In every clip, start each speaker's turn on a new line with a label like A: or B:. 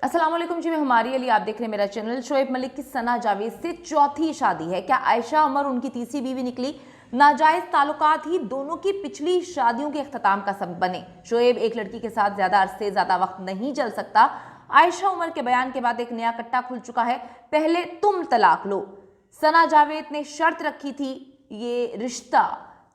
A: अस्सलाम वालेकुम जी, मैं हमारी अली, आप देख रहे हैं मेरा चैनल। शोएब मलिक की सना जावेद से चौथी शादी है। क्या आयशा उमर उनकी तीसरी बीवी निकली? नाजायज ताल्लुकात ही दोनों की पिछली शादियों के इख्तिताम का सबब बने। शोएब एक लड़की के साथ ज्यादा अरसे ज्यादा वक्त नहीं चल सकता। आयशा उमर के बयान के बाद एक नया कट्टा खुल चुका है। पहले तुम तलाक लो। सना जावेद ने शर्त रखी थी। ये रिश्ता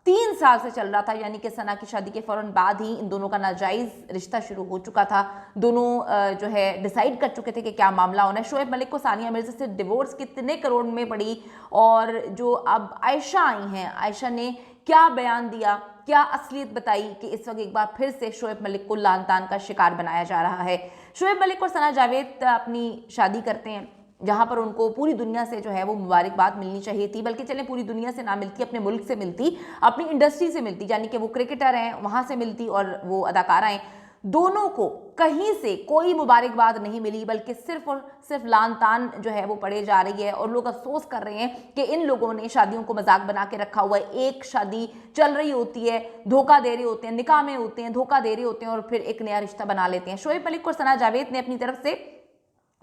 A: 3 साल से चल रहा था, यानी कि सना की शादी के फौरन बाद ही इन दोनों का नाजायज रिश्ता शुरू हो चुका था। दोनों जो है डिसाइड कर चुके थे कि क्या मामला होना है। शोएब मलिक को सानिया मिर्जा से डिवोर्स कितने करोड़ में पड़ी, और जो अब आयशा आई हैं, आयशा ने क्या बयान दिया, क्या असलियत बताई कि इस वक्त एक बार फिर से शोएब मलिक को लान तान का शिकार बनाया जा रहा है। शोएब मलिक और सना जावेद अपनी शादी करते हैं जहां पर उनको पूरी दुनिया से जो है वो मुबारकबाद मिलनी चाहिए थी, बल्कि चले पूरी दुनिया से ना मिलती, अपने मुल्क से मिलती, अपनी इंडस्ट्री से मिलती, यानी कि वो क्रिकेटर हैं वहां से मिलती और वो अदाकारा हैं। दोनों को कहीं से कोई मुबारकबाद नहीं मिली, बल्कि सिर्फ और सिर्फ लान तान जो है वो पड़े जा रही है। और लोग अफसोस कर रहे हैं कि इन लोगों ने शादियों को मजाक बना के रखा हुआ है। एक शादी चल रही होती है, धोखा दे रहे होते हैं, निकाह में होते हैं, धोखा दे रहे होते हैं और फिर एक नया रिश्ता बना लेते हैं। शोएब मलिक और सना जावेद ने अपनी तरफ से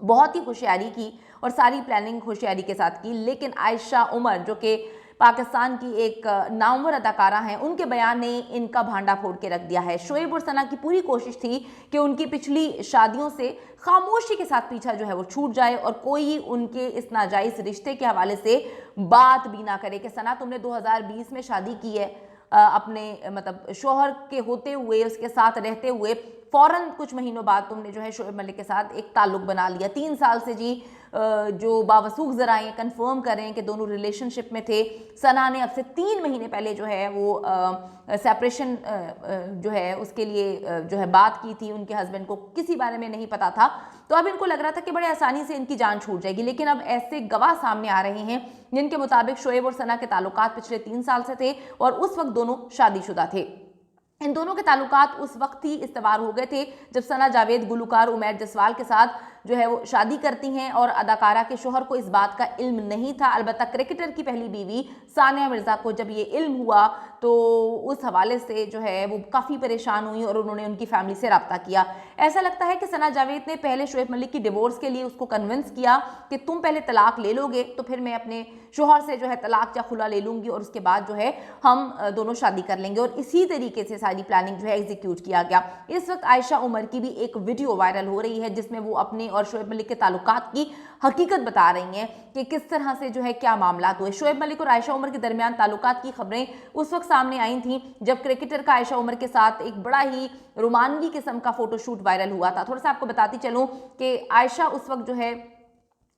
A: बहुत ही होशियारी की और सारी प्लानिंग होशियारी के साथ की, लेकिन आयशा उमर जो कि पाकिस्तान की एक नामवर अदाकारा हैं, उनके बयान ने इनका भांडा फोड़ के रख दिया है। शोएब और सना की पूरी कोशिश थी कि उनकी पिछली शादियों से खामोशी के साथ पीछा जो है वो छूट जाए और कोई उनके इस नाजायज रिश्ते के हवाले से बात भी ना करे कि सना तुमने 2020 में शादी की है, अपने मतलब शोहर के होते हुए, उसके साथ रहते हुए फौरन कुछ महीनों बाद तुमने जो है शोएब मलिक के साथ एक ताल्लुक बना लिया। 3 साल से जी जो बावसूख जराए कंफर्म कर रहे हैं कि दोनों रिलेशनशिप में थे। सना ने अब से 3 महीने पहले जो है वो सेपरेशन जो है उसके लिए जो है बात की थी। उनके हस्बैंड को किसी बारे में नहीं पता था, तो अब इनको लग रहा था कि बड़े आसानी से इनकी जान छूट जाएगी। लेकिन अब ऐसे गवाह सामने आ रहे हैं जिनके मुताबिक शोएब और सना के ताल्लुकात पिछले 3 साल से थे और उस वक्त दोनों शादीशुदा थे। इन दोनों के ताल्लुकात उस वक्त ही इस्तेवार हो गए थे जब सना जावेद गुलकार उमैर जसवाल के साथ जो है वो शादी करती हैं और अदाकारा के शोहर को इस बात का इल्म नहीं था। अलबत्ता क्रिकेटर की पहली बीवी सानिया मिर्जा को जब ये इल्म हुआ तो उस हवाले से जो है वो काफ़ी परेशान हुई और उन्होंने उनकी फैमिली से रब्ता किया। ऐसा लगता है कि सना जावेद ने पहले शोएब मलिक की डिवोर्स के लिए उसको कन्विंस किया कि तुम पहले तलाक ले लोगे तो फिर मैं अपने शोहर से जो है तलाक या खुला ले लूंगी और उसके बाद जो है हम दोनों शादी कर लेंगे। और इसी तरीके से सारी प्लानिंग जो है एग्जीक्यूट किया गया। इस वक्त आयशा उमर की भी एक वीडियो वायरल हो रही है जिसमें वो अपने और शोएब मलिक के ताल्लुकात की हकीकत बता रही हैं कि किस तरह से जो है क्या मामला हुए। शोएब मलिक और आयशा उमर के दरमियान ताल्लुकात की खबरें उस वक्त सामने आई थी जब क्रिकेटर का आयशा उमर के साथ एक बड़ा ही रोमानवी किस्म का फोटोशूट वायरल हुआ था। थोड़ा सा आपको बताती चलूं कि आयशा उस वक्त जो है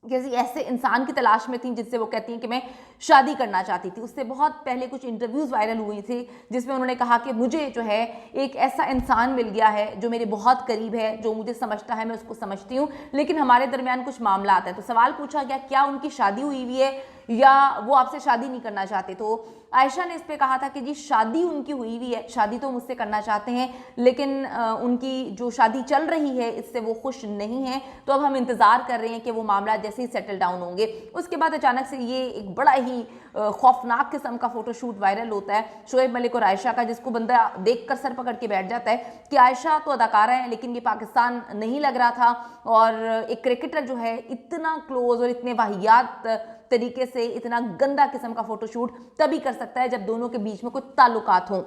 A: किसी ऐसे इंसान की तलाश में थी जिससे वो कहती हैं कि मैं शादी करना चाहती थी। उससे बहुत पहले कुछ इंटरव्यूज़ वायरल हुई थी जिसमें उन्होंने कहा कि मुझे जो है एक ऐसा इंसान मिल गया है जो मेरे बहुत करीब है, जो मुझे समझता है, मैं उसको समझती हूँ, लेकिन हमारे दरमियान कुछ मामला आता है। तो सवाल पूछा गया क्या उनकी शादी हुई है या वो आपसे शादी नहीं करना चाहते। तो आयशा ने इस पे कहा था कि जी शादी उनकी हुई हुई है, शादी तो मुझसे करना चाहते हैं, लेकिन उनकी जो शादी चल रही है इससे वो खुश नहीं है, तो अब हम इंतज़ार कर रहे हैं कि वो मामला जैसे ही सेटल डाउन होंगे। उसके बाद अचानक से ये एक बड़ा ही खौफनाक किस्म का फोटोशूट वायरल होता है शोएब मलिक और आयशा का, जिसको बंदा देखकर सर पकड़ के बैठ जाता है कि आयशा तो अदाकारा है लेकिन ये पाकिस्तान नहीं लग रहा था। और एक क्रिकेटर जो है इतना क्लोज और इतने वाहियात तरीके से इतना गंदा किस्म का फोटोशूट तभी कर सकता है जब दोनों के बीच में कोई ताल्लुकात हों।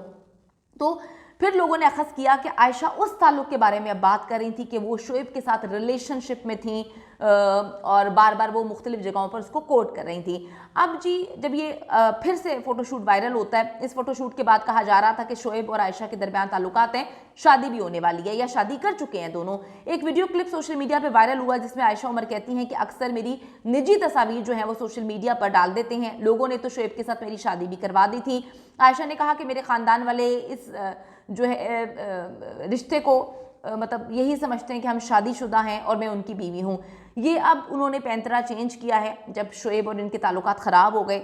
A: तो फिर लोगों ने अखज़ किया कि आयशा उस ताल्लुक के बारे में अब बात कर रही थी कि वो शोएब के साथ रिलेशनशिप में थी और बार बार वो मुख्तलिफ जगहों पर उसको कोट कर रही थी। अब जी जब ये फिर से फोटोशूट वायरल होता है, इस फोटोशूट के बाद कहा जा रहा था कि शोएब और आयशा के दरमियान ताल्लुकात हैं, शादी भी होने वाली है या शादी कर चुके हैं दोनों। एक वीडियो क्लिप सोशल मीडिया पर वायरल हुआ जिसमें आयशा उमर कहती हैं कि अक्सर मेरी निजी तस्वीर जो है वो सोशल मीडिया पर डाल देते हैं, लोगों ने तो शोएब के साथ मेरी शादी भी करवा दी थी। आयशा ने कहा कि मेरे ख़ानदान वाले इस जो है रिश्ते को मतलब यही समझते हैं कि हम शादीशुदा हैं और मैं उनकी बीवी हूँ। ये अब उन्होंने पैंतरा चेंज किया है जब शोएब और इनके ताल्लुकात ख़राब हो गए।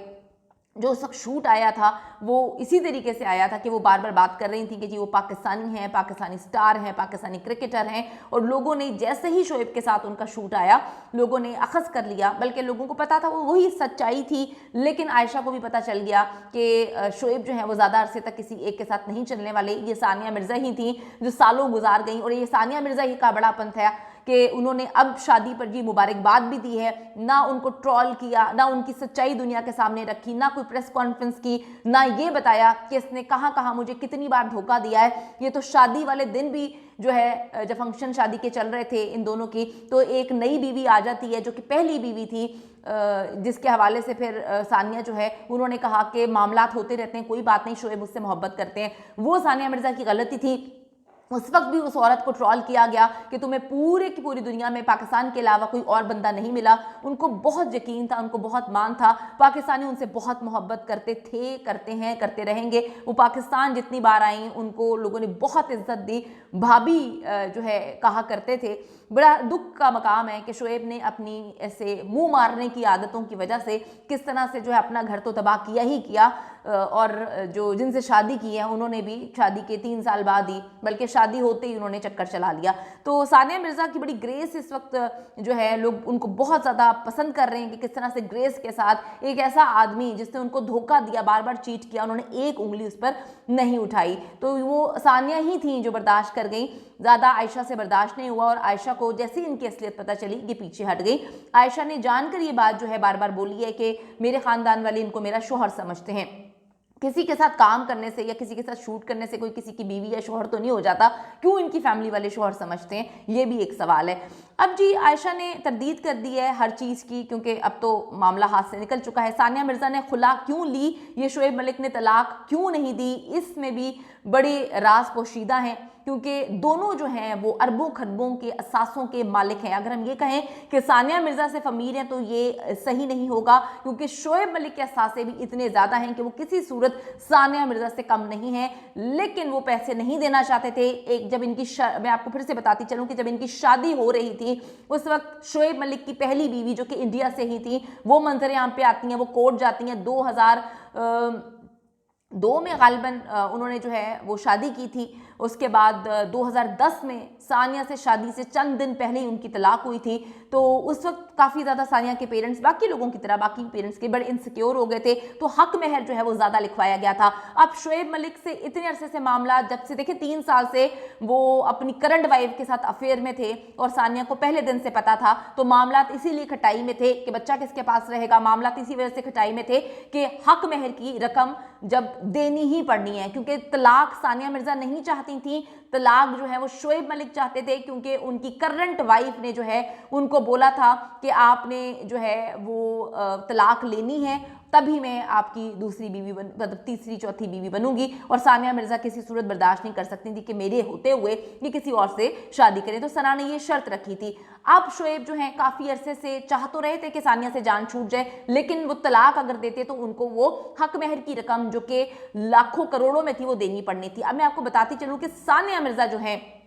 A: जो उस वक्त शूट आया था वो इसी तरीके से आया था कि वो बार बार बात कर रही थी कि जी वो पाकिस्तानी हैं, पाकिस्तानी स्टार हैं, पाकिस्तानी क्रिकेटर हैं, और लोगों ने जैसे ही शोएब के साथ उनका शूट आया लोगों ने अखज़ कर लिया, बल्कि लोगों को पता था वो वही सच्चाई थी। लेकिन आयशा को भी पता चल गया कि शोएब जो है वो ज़्यादा अरसे तक किसी एक के साथ नहीं चलने वाले। ये सानिया मिर्ज़ा ही थी जो सालों गुजार गई, और ये सानिया मिर्ज़ा ही का बड़ापन था कि उन्होंने अब शादी पर जी मुबारकबाद भी दी है, ना उनको ट्रोल किया, ना उनकी सच्चाई दुनिया के सामने रखी, ना कोई प्रेस कॉन्फ्रेंस की, ना ये बताया कि इसने कहाँ कहाँ मुझे कितनी बार धोखा दिया है। ये तो शादी वाले दिन भी जो है, जब फंक्शन शादी के चल रहे थे इन दोनों की, तो एक नई बीवी आ जाती है जो कि पहली बीवी थी, जिसके हवाले से फिर सानिया जो है उन्होंने कहा कि मामलात होते रहते हैं, कोई बात नहीं, शोएब मुझसे मोहब्बत करते हैं। वो सानिया मिर्जा की गलती थी। उस वक्त भी उस औरत को ट्रोल किया गया कि तुम्हें पूरे की पूरी दुनिया में पाकिस्तान के अलावा कोई और बंदा नहीं मिला। उनको बहुत यकीन था, उनको बहुत मान था, पाकिस्तानी उनसे बहुत मोहब्बत करते थे, करते हैं, करते रहेंगे। वो पाकिस्तान जितनी बार आई उनको लोगों ने बहुत इज्जत दी, भाभी जो है कहा करते थे। बड़ा दुख का मकाम है कि शोएब ने अपनी ऐसे मुंह मारने की आदतों की वजह से किस तरह से जो है अपना घर तो तबाह किया ही किया, और जो जिनसे शादी की है उन्होंने भी शादी के 3 साल बाद ही, बल्कि शादी होते ही उन्होंने चक्कर चला लिया। तो सानिया मिर्जा की बड़ी ग्रेस इस वक्त जो है लोग उनको बहुत ज़्यादा पसंद कर रहे हैं कि किस तरह से ग्रेस के साथ एक ऐसा आदमी जिसने उनको धोखा दिया, बार बार चीट किया, उन्होंने एक उंगली उस पर नहीं उठाई। तो वो सानिया ही थी जो बर्दाश्त कर गई, ज़्यादा आयशा से बर्दाश्त नहीं हुआ। और आयशा को जैसे इनकी असलियत पता चली ये पीछे हट गई। आयशा ने जानकर ये बात जो है बार बार बोली है कि मेरे ख़ानदान वाले इनको मेरा शोहर समझते हैं। किसी के साथ काम करने से या किसी के साथ शूट करने से कोई किसी की बीवी या शोहर तो नहीं हो जाता, क्यों इनकी फैमिली वाले शोहर समझते हैं, ये भी एक सवाल है। अब जी आयशा ने तरदीद कर दी है हर चीज़ की, क्योंकि अब तो मामला हाथ से निकल चुका है। सानिया मिर्ज़ा ने खुला क्यों ली, ये शोएब मलिक ने तलाक क्यों नहीं दी, इसमें भी बड़े राज पोशीदा हैं, क्योंकि दोनों जो हैं वो अरबों खरबों के असासों के मालिक हैं। अगर हम ये कहें कि सानिया मिर्ज़ा सिर्फ अमीर हैं तो ये सही नहीं होगा, क्योंकि शोएब मलिक के असासे भी इतने ज़्यादा हैं कि वो किसी सूरत सानिया मिर्ज़ा से कम नहीं है, लेकिन वो पैसे नहीं देना चाहते थे। एक जब इनकी मैं आपको फिर से बताती चलूँ कि जब इनकी शादी हो रही थी उस वक्त शोएब मलिक की पहली बीवी जो कि इंडिया से ही थी, वो मंजर यहाँ पे आती हैं, वो कोर्ट जाती हैं। 2002 में गालिबन उन्होंने जो है वो शादी की थी। उसके बाद 2010 में सानिया से शादी से चंद दिन पहले ही उनकी तलाक हुई थी। तो उस वक्त काफ़ी ज़्यादा सानिया के पेरेंट्स बाकी लोगों की तरह, बाकी पेरेंट्स के बड़े इनसिक्योर हो गए थे, तो हक महर जो है वो ज़्यादा लिखवाया गया था। अब शोएब मलिक से इतने अरसे से मामला, जब से देखिए 3 साल से वो अपनी करंट वाइफ के साथ अफेयर में थे और सानिया को पहले दिन से पता था, तो मामला इसीलिए खटाई में थे कि बच्चा किसके पास रहेगा। मामला इसी वजह से खटाई में थे कि हक महर की रकम जब देनी ही पड़नी है, क्योंकि तलाक सानिया मिर्ज़ा नहीं चाहती थी, तलाक जो है वो शोएब मलिक चाहते थे, क्योंकि उनकी करंट वाइफ ने जो है उनको बोला था कि आपने जो है वो तलाक लेनी है, तभी मैं आपकी दूसरी बीवी मतलब तीसरी चौथी बीवी बनूंगी। और सानिया मिर्ज़ा किसी सूरत बर्दाश्त नहीं कर सकती थी कि मेरे होते हुए ये किसी और से शादी करें, तो सना ने ये शर्त रखी थी। अब शोएब जो है काफ़ी अरसे से चाह तो रहे थे कि सानिया से जान छूट जाए, लेकिन वो तलाक अगर देते तो उनको वो हक महर की रकम जो कि लाखों करोड़ों में थी वो देनी पड़नी थी। अब मैं आपको बताती चलूँ कि सानिया मिर्ज़ा जो है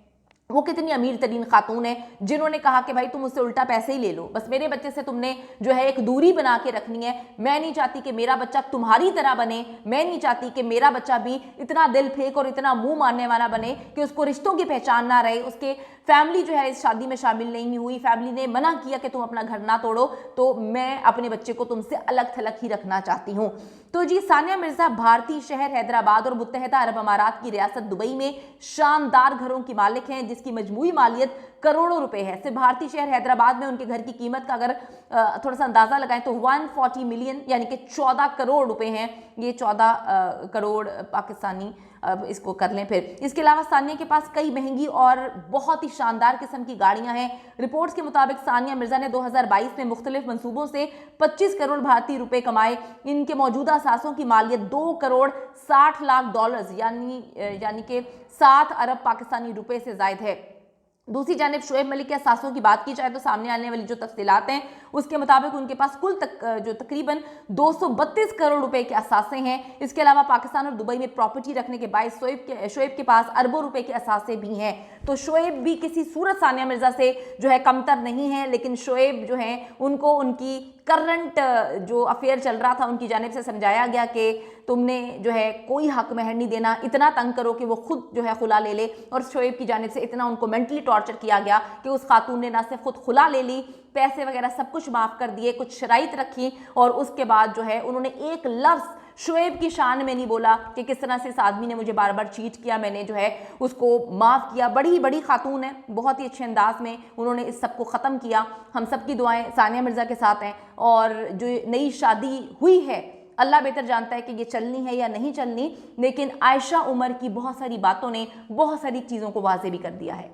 A: वो कितनी अमीर तरीन खातून है, जिन्होंने कहा कि भाई तुम मुझसे उल्टा पैसे ही ले लो, बस मेरे बच्चे से तुमने जो है एक दूरी बना के रखनी है। मैं नहीं चाहती कि मेरा बच्चा तुम्हारी तरह बने, मैं नहीं चाहती कि मेरा बच्चा भी इतना दिल फेंक और इतना मुंह मारने वाला बने कि उसको रिश्तों की पहचान ना रहे। उसके फैमिली जो है इस शादी में शामिल नहीं हुई, फैमिली ने मना किया कि तुम अपना घर ना तोड़ो, तो मैं अपने बच्चे को तुमसे अलग थलग ही रखना चाहती हूँ। तो जी सानिया मिर्ज़ा भारतीय शहर हैदराबाद और मुत्तहदा अरब अमारात की रियासत दुबई में शानदार घरों की मालिक हैं, जिसकी मजमूई मालियत करोड़ों रुपए है। सिर्फ भारतीय शहर हैदराबाद में उनके घर की कीमत का अगर थोड़ा सा अंदाजा लगाएं तो 140 मिलियन यानी कि 14 करोड़ रुपए हैं। ये 14 करोड़ पाकिस्तानी अब इसको कर लें फिर। इसके अलावा सानिया के पास कई महंगी और बहुत ही शानदार किस्म की गाड़ियां हैं। रिपोर्ट्स के मुताबिक सानिया मिर्ज़ा ने 2022 में मुख्तलिफ मंसूबों से 25 करोड़ भारतीय रुपए कमाए। इनके मौजूदा सासों की मालियत 2 करोड़ 60 लाख डॉलर्स यानी कि 7 अरब पाकिस्तानी रुपए से ज़ायद है। दूसरी जानिब शोएब मलिक के असासों की बात की जाए तो सामने आने वाली जो तफसीलात हैं उसके मुताबिक उनके पास कुल जो तकरीबन 232 करोड़ रुपए के असासे हैं। इसके अलावा पाकिस्तान और दुबई में प्रॉपर्टी रखने के बाद शोएब के पास अरबों रुपए के असासे भी हैं। तो शोएब भी किसी सूरत सानिया मिर्ज़ा से जो है कमतर नहीं है, लेकिन शोएब जो है उनको उनकी करंट जो अफेयर चल रहा था उनकी जानिब से समझाया गया कि तुमने जो है कोई हक महर नहीं देना, इतना तंग करो कि वो खुद जो है खुला ले ले। और शोएब की जानिब से इतना उनको मेंटली टॉर्चर किया गया कि उस खातून ने ना सिर्फ खुद खुला ले ली, पैसे वगैरह सब कुछ माफ़ कर दिए, कुछ शराइत रखी और उसके बाद जो है उन्होंने एक लफ्ज़ शोएब की शान में नहीं बोला कि किस तरह से इस आदमी ने मुझे बार बार चीट किया, मैंने जो है उसको माफ़ किया। बड़ी बड़ी खातून है, बहुत ही अच्छे अंदाज में उन्होंने इस सब को ख़त्म किया। हम सब की दुआएं सानिया मिर्ज़ा के साथ हैं। और जो नई शादी हुई है, अल्लाह बेहतर जानता है कि ये चलनी है या नहीं चलनी, लेकिन आयशा उमर की बहुत सारी बातों ने बहुत सारी चीज़ों को वाज़ेह भी कर दिया है।